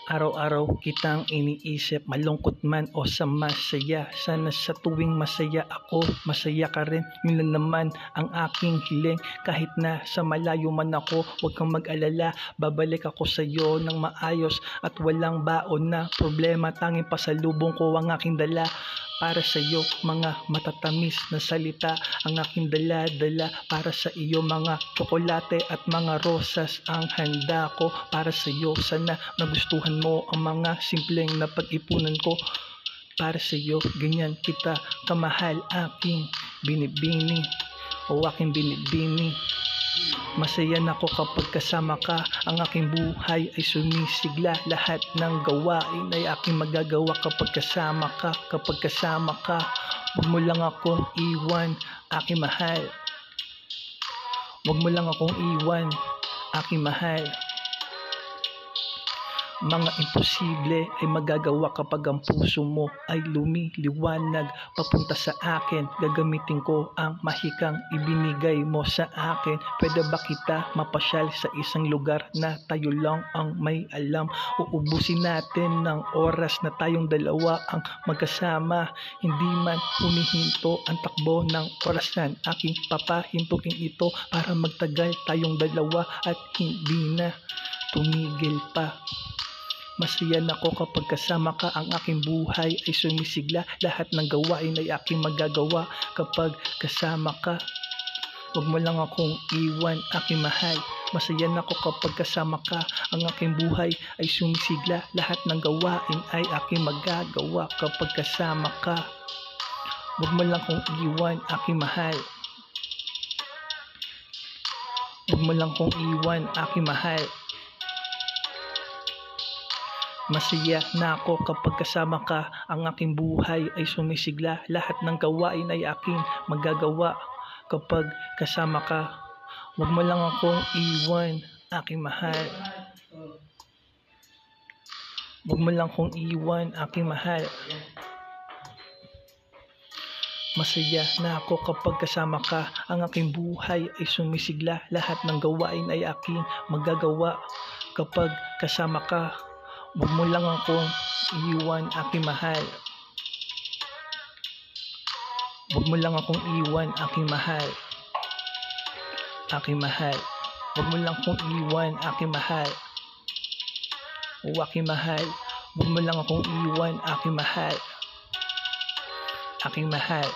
Araw-araw kitang iniisip, malungkot man o sa masaya. Sana sa tuwing masaya ako, masaya ka rin. Yun lang naman ang aking hiling. Kahit na sa malayo man ako, huwag kang mag-alala. Babalik ako sa iyo ng maayos at walang baon na problema. Tanging pasalubong ko ang aking dala. Para sa iyo mga matatamis na salita ang aking dala-dala. Para sa iyo mga tsokolate at mga rosas ang handa ko para sa iyo. Sana nagustuhan mo ang mga simpleng na pag-ipunan ko. Para sa iyo, ganyan kita kamahal, aking binibini o aking binibini. Masaya na ako kapag kasama ka. Ang aking buhay ay sumisigla. Lahat ng gawain ay aking magagawa kapag kasama ka. Kapag kasama ka, huwag mo lang akong iwan, aking mahal. Huwag mo lang akong iwan, aking mahal. Mga imposible ay magagawa kapag ang puso mo ay lumiliwanag papunta sa akin. Gagamitin ko ang mahikang ibinigay mo sa akin. Pwede ba kita mapasyal sa isang lugar na tayo lang ang may alam? Uubusin natin ng oras na tayong dalawa ang magkasama. Hindi man humihinto ang takbo ng orasan, aking papahintuin ito para magtagal tayong dalawa at hindi na tumigil pa. Masaya na ako kapag kasama ka. Ang aking buhay ay sumisigla. Lahat ng gawain ay aking magagawa kapag kasama ka. Huwag mo lang akong iwan, aking mahal. Masaya na ako kapag kasama ka. Ang aking buhay ay sumisigla. Lahat ng gawain ay aking magagawa kapag kasama ka. Huwag mo lang akong iwan, aking mahal. Huwag mo lang akong iwan, aking mahal. Masaya na ako kapag kasama ka. Ang aking buhay ay sumisigla. Lahat ng gawain ay aking magagawa kapag kasama ka. Huwag mo lang akong iwan, aking mahal. Huwag mo lang akong iwan, aking mahal. Masaya na ako kapag kasama ka. Ang aking buhay ay sumisigla. Lahat ng gawain ay aking magagawa kapag kasama ka. Huwag mo lang akong iwan, aking mahal. Huwag mo lang akong iwan, aking mahal. Aking mahal. Huwag mo lang akong iwan, aking mahal. O aking mahal. Huwag mo lang akong iwan, aking mahal. Aking mahal.